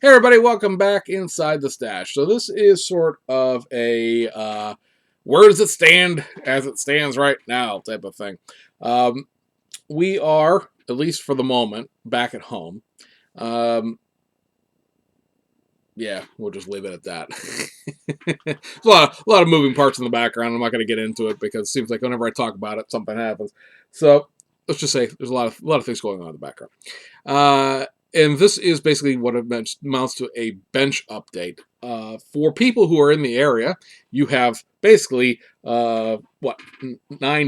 Hey everybody, welcome back inside the stash. So this is sort of a where does it stand as it stands right now type of thing. Um, we are, at least for the moment, back at home. Um, yeah, we'll just leave it at that. There's a lot of moving parts in the background. I'm not going to get into it because it seems like whenever I talk about it, something happens. So let's just say there's a lot of things going on in the background. Uh, and this is basically what it amounts to a bench update. For people who are in the area, you have basically, 9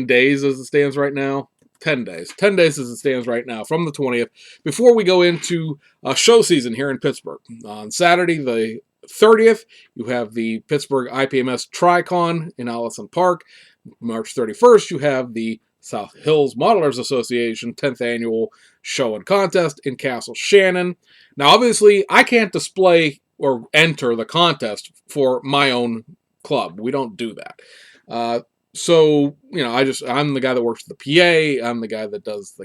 days as it stands right now? 10 days. 10 days as it stands right now from the 20th before we go into show season here in Pittsburgh. On Saturday, the 30th, you have the Pittsburgh IPMS Tricon in Allison Park. March 31st, you have the South Hills Modelers Association 10th annual show and contest in Castle Shannon. Now, obviously, I can't display or enter the contest for my own club. We don't do that. So, I'm the guy that works with the PA. I'm the guy that does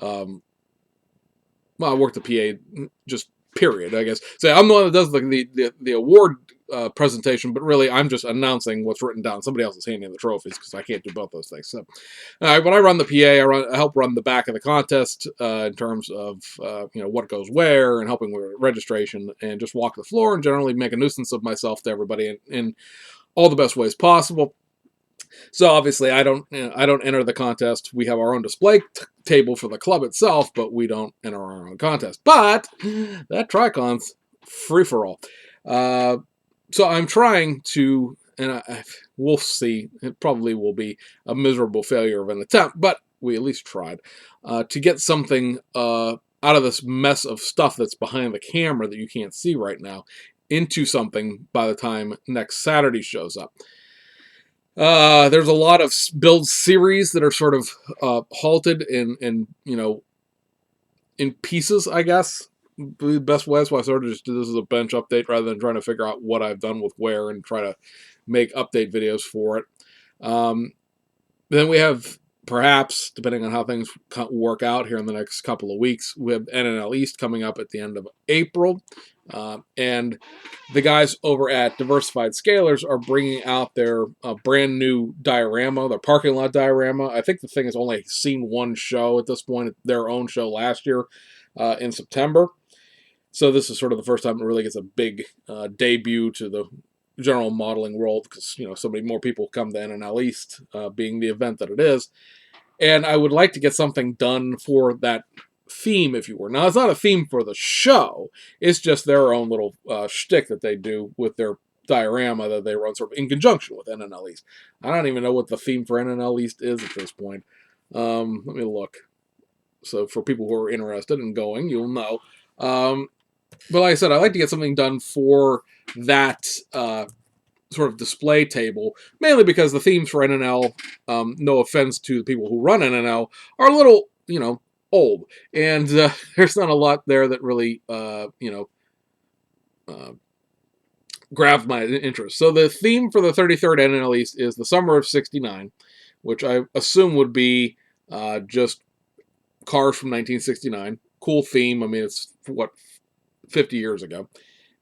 um, I work the PA just period, I guess. So I'm the one that does the award presentation, but really I'm just announcing what's written down. Somebody else is handing the trophies because I can't do both those things. So when I run the PA, I help run the back of the contest in terms of what goes where and helping with registration and just walk the floor and generally make a nuisance of myself to everybody in all the best ways possible. So obviously, I don't enter the contest. We have our own display table for the club itself, but we don't enter our own contest. But that Tricon's free for all. So I'm trying to, and we'll see. It probably will be a miserable failure of an attempt, but we at least tried to get something out of this mess of stuff that's behind the camera that you can't see right now into something by the time next Saturday shows up. There's a lot of build series that are sort of halted in in pieces, I guess. The best way. That's why I sort of just did this as a bench update rather than trying to figure out what I've done with where and try to make update videos for it. Um, then we have, perhaps, depending on how things work out here in the next couple of weeks, we have NNL East coming up at the end of April. And the guys over at Diversified Scalers are bringing out their brand new diorama, their parking lot diorama. I think the thing has only seen one show at this point, their own show last year in September. So this is sort of the first time it really gets a big debut to the general modeling world because so many more people come to NNL East, being the event that it is. And I would like to get something done for that theme, if you were. Now, it's not a theme for the show. It's just their own little shtick that they do with their diorama that they run sort of in conjunction with NNL East. I don't even know what the theme for NNL East is at this point. Let me look. So for people who are interested in going, you'll know. But like I said, I'd like to get something done for that sort of display table, mainly because the themes for NNL, no offense to the people who run NNL, are a little, old. And there's not a lot there that really, grabbed my interest. So the theme for the 33rd NNL East is the Summer of 69, which I assume would be just cars from 1969. Cool theme. I mean, it's, 50 years ago.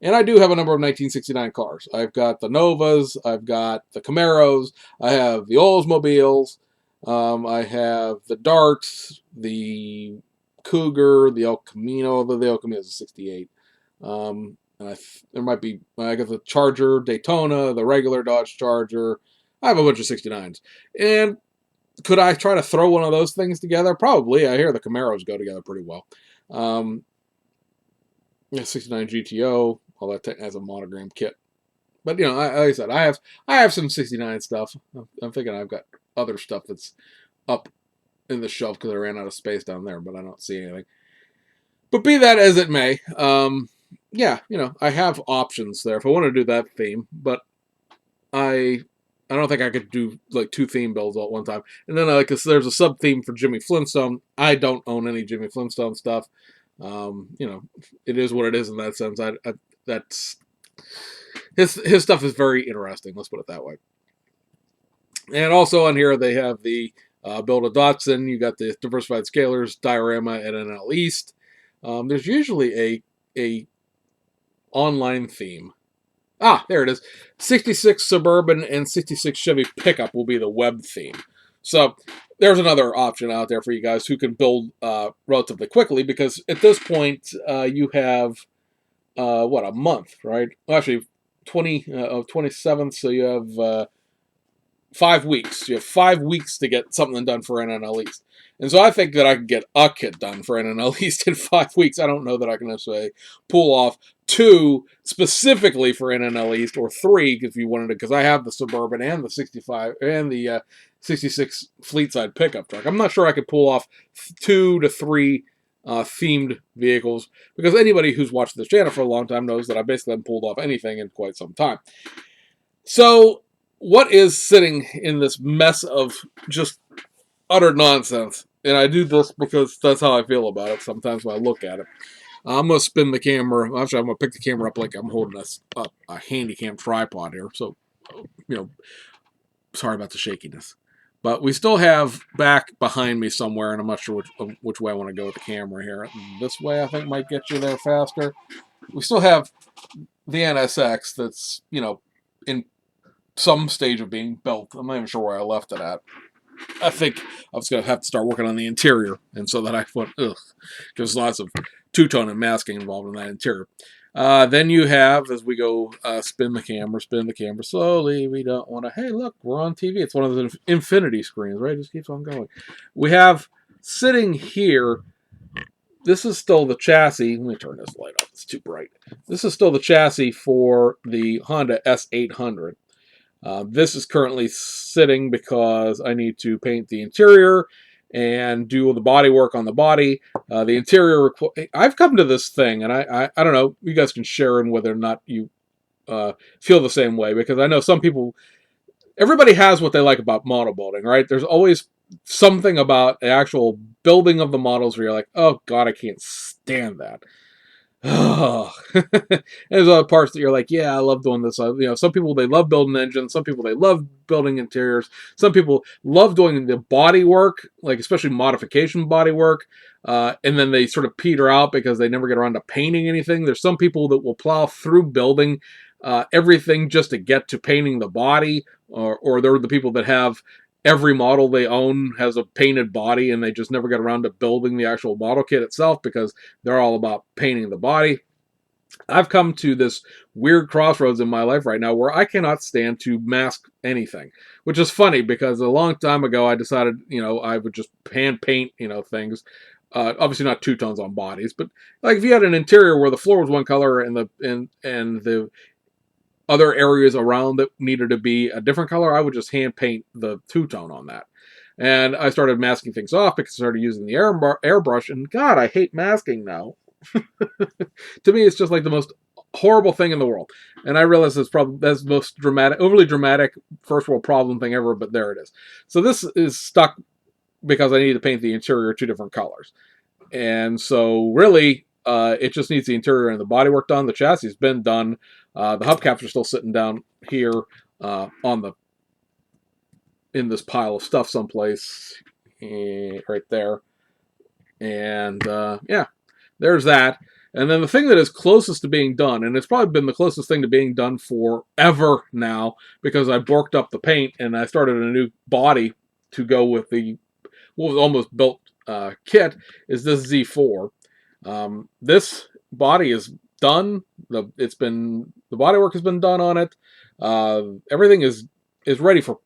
And I do have a number of 1969 cars. I've got the Novas, I've got the Camaros, I have the Oldsmobiles, I have the Darts, the Cougar, the El Camino, although the El Camino is a 68. And there might be, I got the Charger, Daytona, the regular Dodge Charger. I have a bunch of 69s. And could I try to throw one of those things together? Probably. I hear the Camaros go together pretty well. 69 GTO, all that has a monogram kit. But like I said, I have some 69 stuff. I'm thinking I've got other stuff that's up in the shelf because I ran out of space down there, but I don't see anything. But be that as it may, yeah, I have options there if I want to do that theme. But I don't think I could do like 2 theme builds all at one time. And then there's a sub theme for Jimmy Flintstone. I don't own any Jimmy Flintstone stuff. It is what it is in that sense. That's his stuff is very interesting. Let's put it that way. And also on here they have the Build a Datsun. You got the Diversified Scalers diorama at NL East. There's usually a online theme. Ah, there it is. 66 Suburban and 66 Chevy pickup will be the web theme. So there's another option out there for you guys who can build relatively quickly, because at this point you have a month, right? Well, actually, 27th, so you have 5 weeks. You have 5 weeks to get something done for NNL East. And so I think that I can get a kit done for NNL East in 5 weeks. I don't know that I can necessarily pull off 2 specifically for NNL East, or 3 if you wanted to, because I have the Suburban and the 65 and the 66 Fleetside pickup truck. I'm not sure I could pull off 2 to 3 themed vehicles, because anybody who's watched this channel for a long time knows that I basically haven't pulled off anything in quite some time. So what is sitting in this mess of just utter nonsense? And I do this because that's how I feel about it sometimes when I look at it. I'm going to spin the camera. Actually, I'm going to pick the camera up like I'm holding a handy-cam tripod here. So, sorry about the shakiness. But we still have back behind me somewhere, and I'm not sure which way I want to go with the camera here. This way, I think, might get you there faster. We still have the NSX that's, in some stage of being built. I'm not even sure where I left it at. I think I was going to have to start working on the interior, and so that I went, there's lots of two-tone and masking involved in that interior. Then you have, as we go, spin the camera slowly. We don't want to, hey, look, we're on TV. It's one of those infinity screens, right? It just keeps on going. We have sitting here, this is still the chassis. Let me turn this light off. It's too bright. This is still the chassis for the Honda S800. This is currently sitting because I need to paint the interior and do the body work on the body. The interior, I've come to this thing, and I don't know, you guys can share in whether or not you feel the same way, because I know some people, everybody has what they like about model building, right? There's always something about the actual building of the models where you're like, oh God, I can't stand that. Oh, there's other parts that you're like, yeah, I love doing this. Some people, they love building engines. Some people, they love building interiors. Some people love doing the body work, like especially modification body work. And then they sort of peter out because they never get around to painting anything. There's some people that will plow through building everything just to get to painting the body, or they're the people that have every model they own has a painted body, and they just never get around to building the actual model kit itself because they're all about painting the body. I've come to this weird crossroads in my life right now where I cannot stand to mask anything, which is funny because a long time ago I decided, I would just hand paint, things. Obviously not two tones on bodies, but like if you had an interior where the floor was one color and the other areas around that needed to be a different color, I would just hand paint the two-tone on that. And I started masking things off because I started using the airbrush, and God, I hate masking now. To me, it's just like the most horrible thing in the world. And I realize that's the most dramatic, overly dramatic first world problem thing ever, but there it is. So this is stuck because I need to paint the interior 2 different colors. And so really, it just needs the interior and the bodywork done. The chassis has been done. The hubcaps are still sitting down here in this pile of stuff someplace right there. And yeah, there's that. And then the thing that is closest to being done, and it's probably been the closest thing to being done forever now, because I borked up the paint and I started a new body to go with what was almost built kit, is this Z4. This body is done. The bodywork has been done on it. Everything is ready for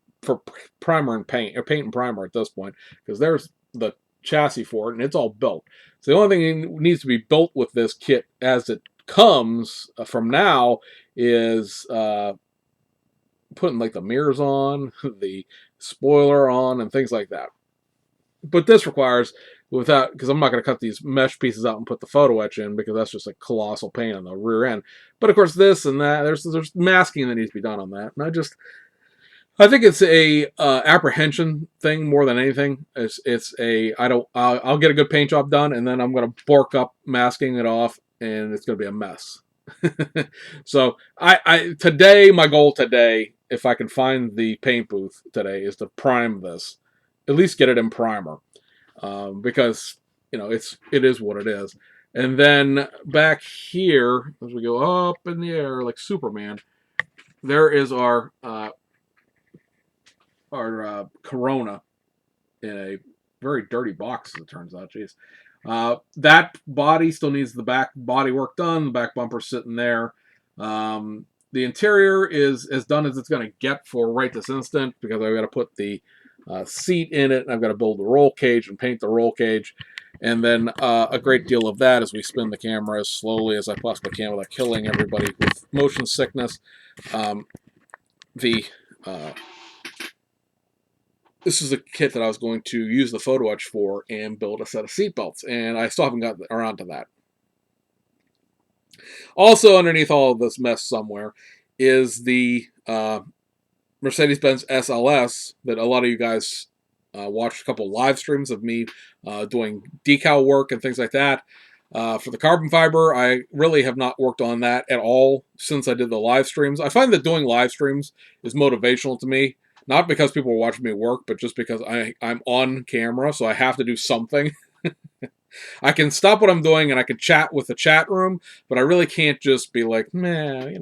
primer and paint, or paint and primer at this point, because there's the chassis for it and it's all built. So the only thing that needs to be built with this kit as it comes from now is putting like the mirrors on, the spoiler on, and things like that. But this requires, because I'm not going to cut these mesh pieces out and put the photo etch in, because that's just a colossal pain on the rear end. But of course, this and that, there's masking that needs to be done on that. And I think it's a apprehension thing more than anything. I'll get a good paint job done, and then I'm going to bork up masking it off, and it's going to be a mess. So my goal today, if I can find the paint booth today, is to prime this, at least get it in primer, because it is what it is. And then back here, as we go up in the air like Superman, there is our Corona in a very dirty box, as it turns out. Jeez. That body still needs the back body work done. The back bumper's sitting there. The interior is as done as it's going to get for right this instant, because I've got to put the seat in it, and I've got to build the roll cage and paint the roll cage. And then a great deal of that as we spin the camera as slowly as I possibly can without killing everybody with motion sickness. The This is a kit that I was going to use the photo etch for and build a set of seatbelts, and I still haven't got around to that. Also, underneath all of this mess somewhere is the Mercedes-Benz SLS that a lot of you guys watched a couple live streams of me doing decal work and things like that. For the carbon fiber, I really have not worked on that at all since I did the live streams. I find that doing live streams is motivational to me. Not because people are watching me work, but just because I'm on camera, so I have to do something. I can stop what I'm doing and I can chat with the chat room, but I really can't just be like, meh,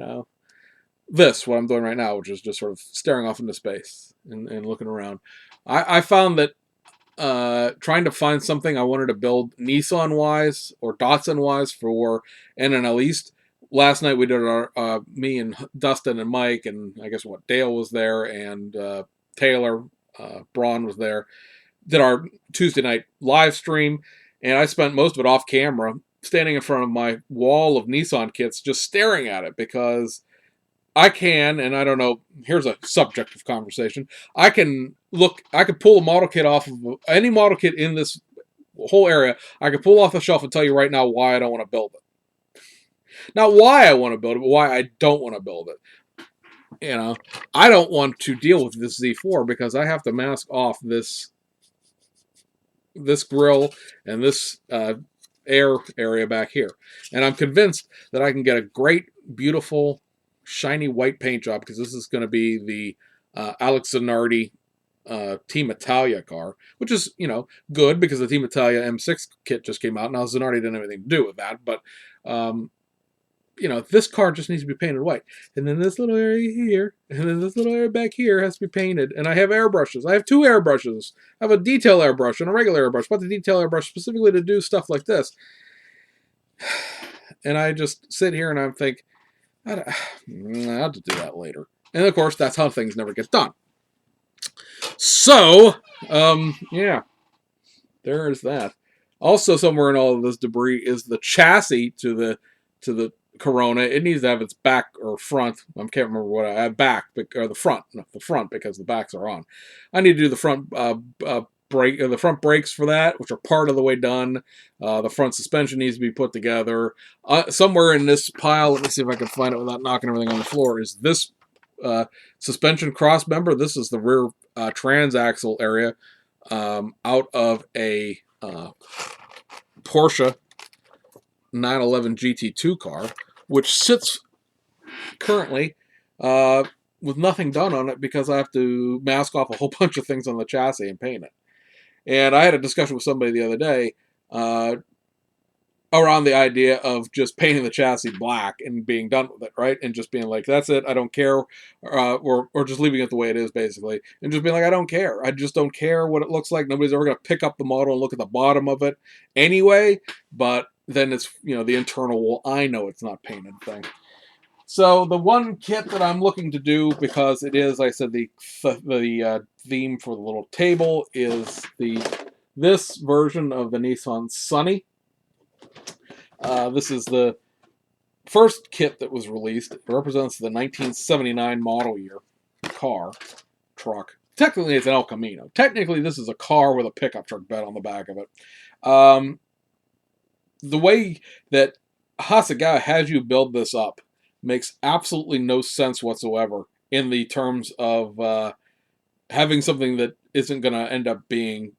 what I'm doing right now, which is just sort of staring off into space and looking around. I found that trying to find something I wanted to build Nissan-wise or Datsun-wise for NNL East. Last night we did our, me and Dustin and Mike, and I guess Dale was there, and Taylor, Braun was there, did our Tuesday night live stream, and I spent most of it off camera, standing in front of my wall of Nissan kits, just staring at it, because I can, and I don't know, here's a subject of conversation, I can pull a model kit off of any model kit in this whole area, I could pull off the shelf and tell you right now why I don't want to build it. Not why I want to build it, but why I don't want to build it. I don't want to deal with this Z4 because I have to mask off this grill and this air area back here. And I'm convinced that I can get a great, beautiful, shiny white paint job, because this is going to be the Alex Zanardi Team Italia car, which is, good, because the Team Italia M6 kit just came out. Now, Zanardi didn't have anything to do with that, but this car just needs to be painted white. And then this little area here, and then this little area back here has to be painted. And I have airbrushes. I have two airbrushes. I have a detail airbrush and a regular airbrush. But the detail airbrush specifically to do stuff like this. And I just sit here and I think, I'll have to do that later. And of course, that's how things never get done. So, yeah, there's that. Also, somewhere in all of this debris is the chassis to the Corona. It needs to have its back or front. I can't remember what I have, back or the front. No, the front, because the backs are on. I need to do the front the front brakes for that, which are part of the way done. The front suspension needs to be put together. Somewhere in this pile, let me see if I can find it without knocking everything on the floor, is this suspension cross member. This is the rear transaxle area out of a Porsche 911 GT2 car, which sits currently with nothing done on it because I have to mask off a whole bunch of things on the chassis and paint it. And I had a discussion with somebody the other day around the idea of just painting the chassis black and being done with it, right? And just being like, that's it, I don't care, or just leaving it the way it is, basically. And just being like, I don't care. I just don't care what it looks like. Nobody's ever going to pick up the model and look at the bottom of it anyway, but then it's, the internal, well, I know it's not painted thing. So the one kit that I'm looking to do, because it is, like I said, the theme for the little table, is this version of the Nissan Sunny. This is the first kit that was released. It represents the 1979 model year truck. Technically, it's an El Camino. Technically, this is a car with a pickup truck bed on the back of it. The way that Hasegawa has you build this up makes absolutely no sense whatsoever in the terms of having something that isn't going to end up being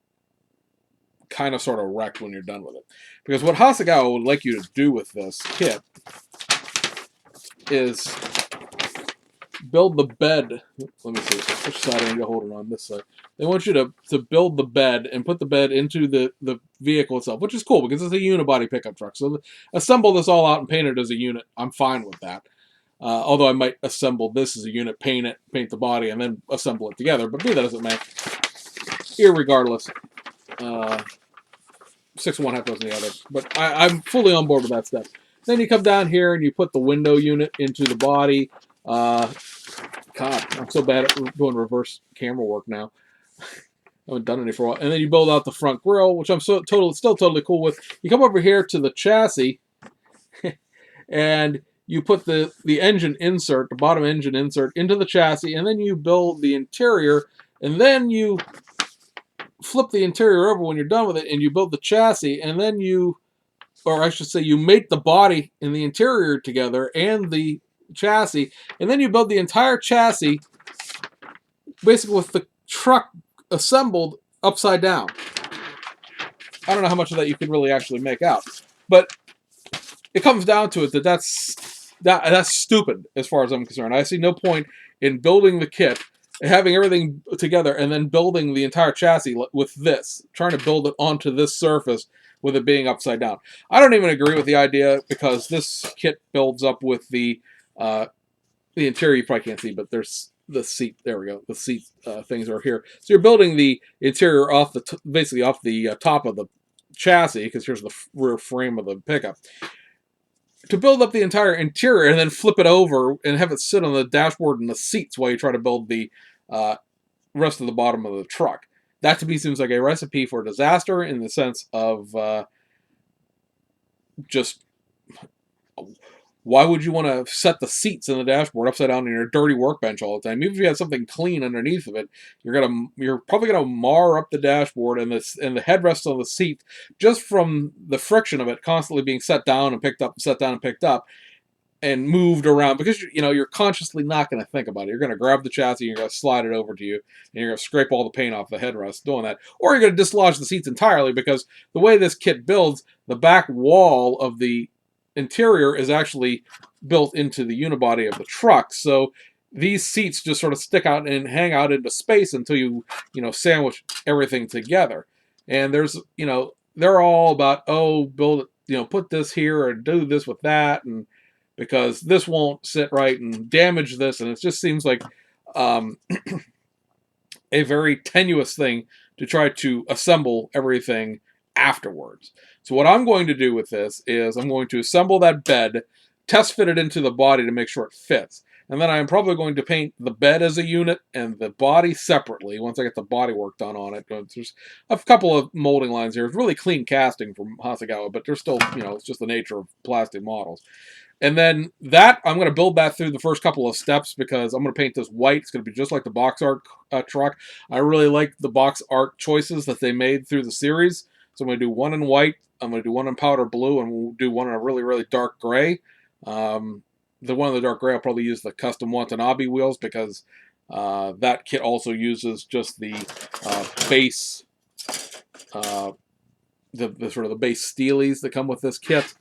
kind of sort of wrecked when you're done with it. Because what Hasegawa would like you to do with this kit is build the bed. Let me see which side I need to hold it on. This side. They want you to build the bed and put the bed into the vehicle itself, which is cool because it's a unibody pickup truck. So assemble this all out and paint it as a unit. I'm fine with that. Although I might assemble this as a unit, paint the body, and then assemble it together. But be that as it may, irregardless, 6 of one, half dozen the other. But I'm fully on board with that step. Then you come down here and you put the window unit into the body. God, I'm so bad at doing reverse camera work now. I haven't done any for a while. And then you build out the front grille, which I'm still totally cool with. You come over here to the chassis, and you put the engine insert, the bottom engine insert, into the chassis, and then you build the interior, and then you flip the interior over when you're done with it, and you build the chassis, and then you, or I should say, you mate the body and the interior together and the chassis, and then you build the entire chassis basically with the truck assembled upside down. I don't know how much of that you can really actually make out, but it comes down to it that's stupid as far as I'm concerned. I see no point in building the kit, having everything together, and then building the entire chassis with this, trying to build it onto this surface with it being upside down. I don't even agree with the idea because this kit builds up with the interior. You probably can't see, but there's the seat. There we go. The seat things are here. So you're building the interior off basically off the top of the chassis, because here's the rear frame of the pickup, to build up the entire interior and then flip it over and have it sit on the dashboard and the seats while you try to build the rest of the bottom of the truck. That to me seems like a recipe for disaster in the sense of just why would you want to set the seats in the dashboard upside down on your dirty workbench all the time? Even if you had something clean underneath of it, you're probably gonna mar up the dashboard and the headrest on the seat just from the friction of it constantly being set down and picked up, set down and picked up, and moved around, because you're consciously not going to think about it. You're going to grab the chassis, and you're going to slide it over to you, and you're going to scrape all the paint off the headrest doing that, or you're going to dislodge the seats entirely, because the way this kit builds, the back wall of the interior is actually built into the unibody of the truck, so these seats just sort of stick out and hang out into space until you sandwich everything together. And they're all about, oh, build it, put this here or do this with that, and because this won't sit right and damage this, and it just seems like a very tenuous thing to try to assemble everything afterwards. So what I'm going to do with this is I'm going to assemble that bed, test fit it into the body to make sure it fits, and then I'm probably going to paint the bed as a unit and the body separately once I get the body work done on it. There's a couple of molding lines here. It's really clean casting from Hasegawa, but there's still, it's just the nature of plastic models. And then I'm going to build that through the first couple of steps, because I'm going to paint this white. It's going to be just like the box art truck. I really like the box art choices that they made through the series. So I'm going to do one in white, I'm going to do one in powder blue, and we'll do one in a really, really dark gray. The one in the dark gray, I'll probably use the custom Watanabe wheels, because that kit also uses just the base, the sort of the base steelies that come with this kit.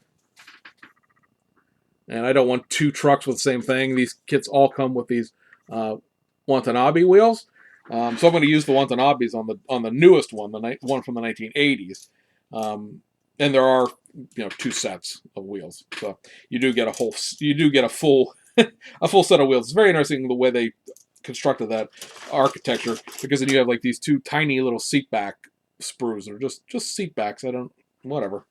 And I don't want two trucks with the same thing. These kits all come with these Watanabe wheels. So I'm going to use the Watanabes on the newest one, the one from the 1980s. And there are two sets of wheels, so you do get a full a full set of wheels. It's very interesting the way they constructed that architecture, because then you have like these two tiny little seat back sprues that are just seat backs. Whatever.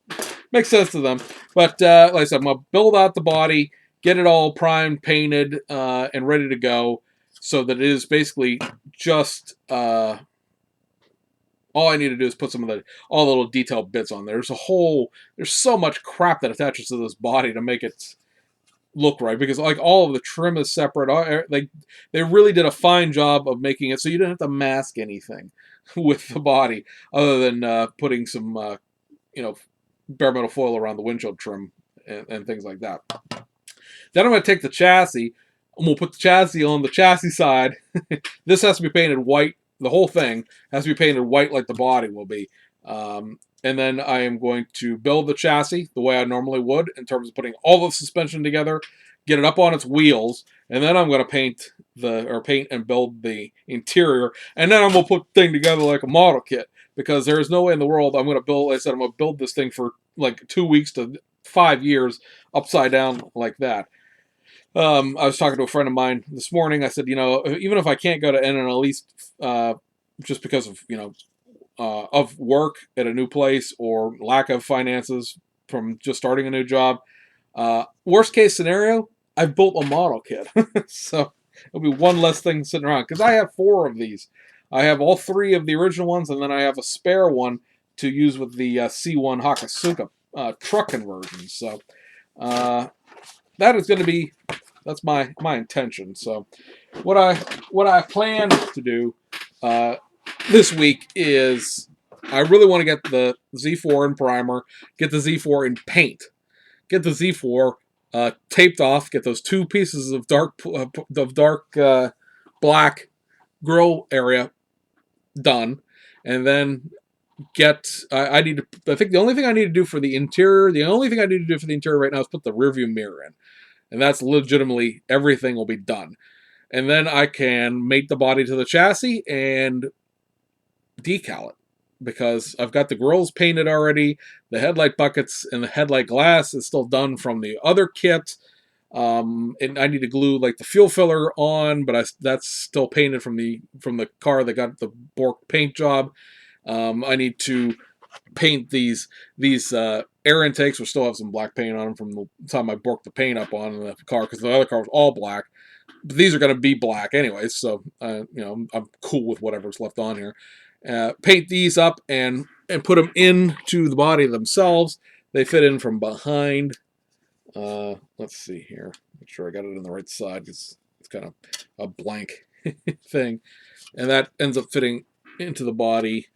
Makes sense to them. But like I said, I'm going to build out the body, get it all primed, painted, and ready to go, so that it is basically just all I need to do is put all the little detailed bits on there. There's so much crap that attaches to this body to make it look right, because like all of the trim is separate. They really did a fine job of making it so you didn't have to mask anything with the body, other than putting some bare metal foil around the windshield trim and things like that. Then I'm going to take the chassis, and we'll put the chassis on the chassis side. This has to be painted white. The whole thing has to be painted white like the body will be. And then I am going to build the chassis the way I normally would, in terms of putting all the suspension together, get it up on its wheels, and then I'm going to paint paint and build the interior, and then I'm gonna put the thing together like a model kit, because there is no way in the world I'm gonna build. I said I'm gonna build this thing for like 2 weeks to 5 years upside down like that. I was talking to a friend of mine this morning. I said, even if I can't go to Inane, at least just because of of work at a new place or lack of finances from just starting a new job. Worst case scenario, I've built a model kit. So it'll be one less thing sitting around, because I have 4 of these. I have all 3 of the original ones, and then I have a spare one to use with the C1 Hakasuka truck conversion. So that is going to be, that's my intention. So what I plan to do uh, this week is, I really want to get the Z4 in primer, get the Z4 in paint, get the Z4 taped off, get those 2 pieces of dark black grill area done, and then I need to. I think the only thing I need to do for the interior, right now is put the rearview mirror in, and that's legitimately everything will be done. And then I can mate the body to the chassis and decal it, because I've got the grills painted already. The headlight buckets and the headlight glass is still done from the other kit. And I need to glue like the fuel filler on, but that's still painted from the car that got the Bork paint job. I need to paint these air intakes, which still have some black paint on them from the time I borked the paint up on the car, because the other car was all black. But these are going to be black anyways, so I'm cool with whatever's left on here. Paint these up and put them into the body themselves. They fit in from behind. Let's see here. Make sure I got it on the right side, because it's kind of a blank thing. And that ends up fitting into the body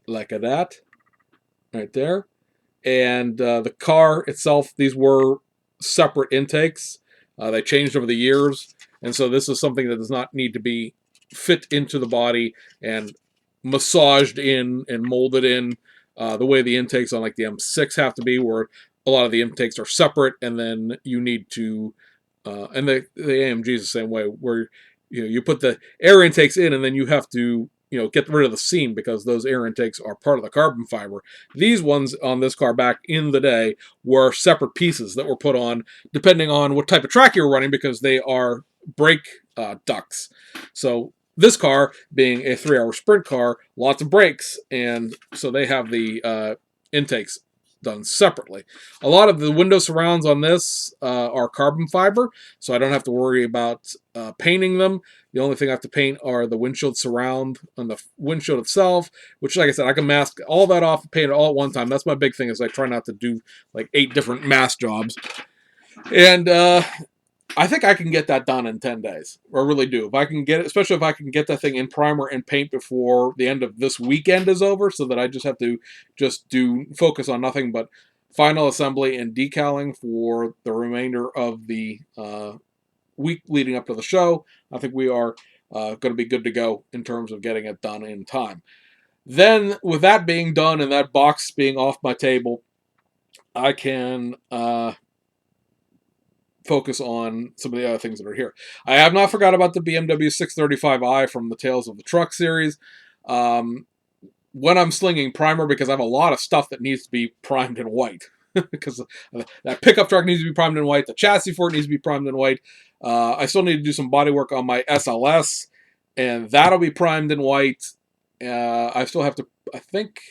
like that, right there. And the car itself, these were separate intakes. They changed over the years. And so this is something that does not need to be fit into the body and massaged in and molded in the way the intakes on like the M6 have to be, where a lot of the intakes are separate, and then you need to, and the AMG is the same way, where you put the air intakes in, and then you have to get rid of the seam, because those air intakes are part of the carbon fiber. These ones on this car back in the day were separate pieces that were put on depending on what type of track you were running, because they are brake ducts. So this car being a 3-hour sprint car, lots of brakes, and so they have the intakes done separately. A lot of the window surrounds on this are carbon fiber, so I don't have to worry about painting them. The only thing I have to paint are the windshield surround on the windshield itself, which, like I said, I can mask all that off and paint it all at one time. That's my big thing, is I try not to do like 8 different mask jobs. And I think I can get that done in 10 days. I really do. If I can get it, especially if I can get that thing in primer and paint before the end of this weekend is over, so that I just have to focus on nothing but final assembly and decaling for the remainder of the week leading up to the show. I think we are going to be good to go in terms of getting it done in time. Then, with that being done and that box being off my table, I can focus on some of the other things that are here. I have not forgot about the BMW 635i from the Tales of the Truck series. When I'm slinging primer, because I have a lot of stuff that needs to be primed in white. Because that pickup truck needs to be primed in white. The chassis for it needs to be primed in white. I still need to do some body work on my SLS, and that'll be primed in white. I still have to, I think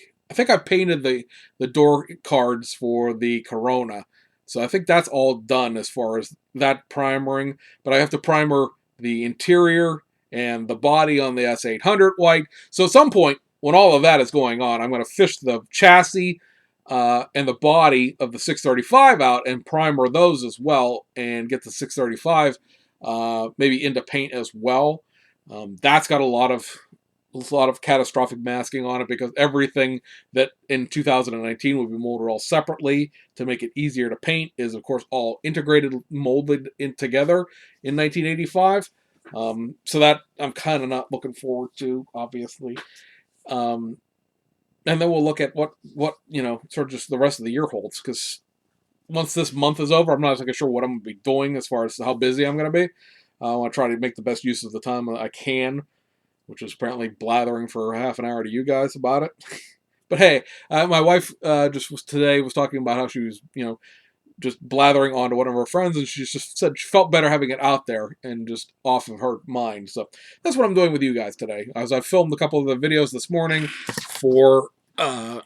I painted the door cards for the Corona. So I think that's all done as far as that primering. But I have to primer the interior and the body on the S800 white. So at some point, when all of that is going on, I'm going to fish the chassis and the body of the 635 out and primer those as well, and get the 635 maybe into paint as well. That's got a lot of catastrophic masking on it, because everything that in 2019 would be molded all separately to make it easier to paint is, of course, all integrated, molded in together in 1985. So that I'm kind of not looking forward to, obviously. And then we'll look at what sort of just the rest of the year holds, because once this month is over, I'm not exactly sure what I'm going to be doing as far as how busy I'm going to be. I want to try to make the best use of the time I can, which is apparently blathering for half an hour to you guys about it. But hey, my wife today was talking about how she was, just blathering on to one of her friends, and she just said she felt better having it out there and just off of her mind. So that's what I'm doing with you guys today. As I filmed a couple of the videos this morning for some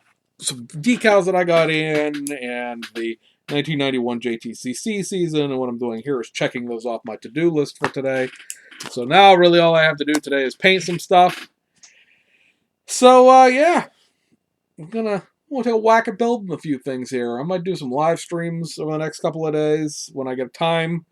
decals that I got in and the 1991 JTCC season, and what I'm doing here is checking those off my to-do list for today. So now really all I have to do today is paint some stuff. So yeah, we'll take a whack at building a few things here. I might do some live streams over the next couple of days when I get time.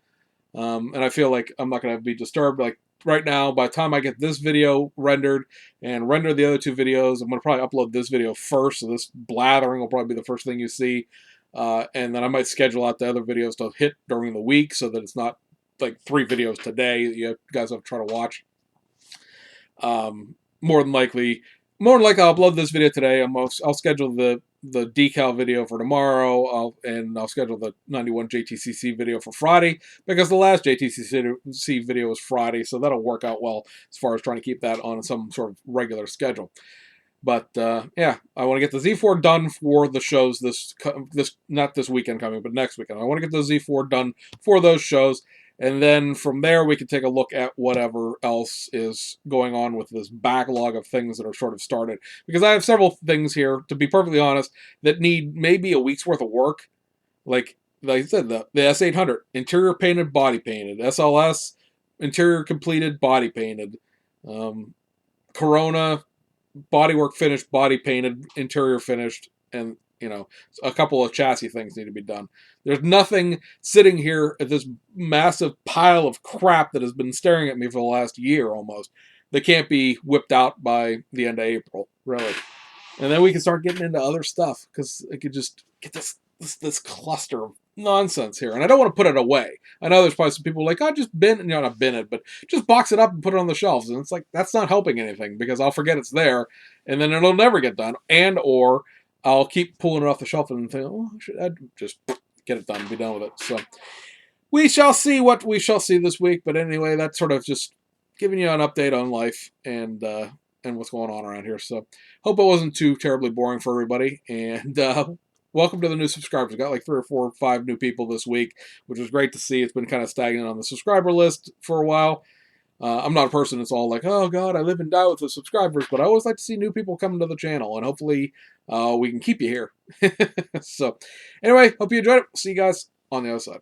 And I feel like I'm not going to be disturbed. Like right now, by the time I get this video rendered and render the other two videos, I'm going to probably upload this video first. So this blathering will probably be the first thing you see. And then I might schedule out the other videos to hit during the week so that it's not like 3 videos today that you guys have to try to watch. More than likely I'll upload this video today. I'll schedule the decal video for tomorrow, and I'll schedule the 91 JTCC video for Friday, because the last JTCC video was Friday, so that'll work out well as far as trying to keep that on some sort of regular schedule. But yeah, I want to get the Z4 done for the shows this not this weekend coming, but next weekend. I want to get the Z4 done for those shows. And then from there, we can take a look at whatever else is going on with this backlog of things that are sort of started. Because I have several things here, to be perfectly honest, that need maybe a week's worth of work. Like I said, the S800, interior painted, body painted. SLS, interior completed, body painted. Corona, bodywork finished, body painted, interior finished, and a couple of chassis things need to be done. There's nothing sitting here at this massive pile of crap that has been staring at me for the last year almost that can't be whipped out by the end of April, really. And then we can start getting into other stuff, because it could just get this cluster of nonsense here. And I don't want to put it away. I know there's probably some people like, just bin, not bin it, but just box it up and put it on the shelves. And it's like, that's not helping anything, because I'll forget it's there, and then it'll never get done. Or I'll keep pulling it off the shelf and think, I'd just get it done and be done with it. So we shall see what we shall see this week. But anyway, that's sort of just giving you an update on life and what's going on around here. So hope it wasn't too terribly boring for everybody. And welcome to the new subscribers. We got like 3 or 4 or 5 new people this week, which was great to see. It's been kind of stagnant on the subscriber list for a while. I'm not a person that's all like, oh God, I live and die with the subscribers, but I always like to see new people coming to the channel, and hopefully we can keep you here. So anyway, hope you enjoyed it. See you guys on the other side.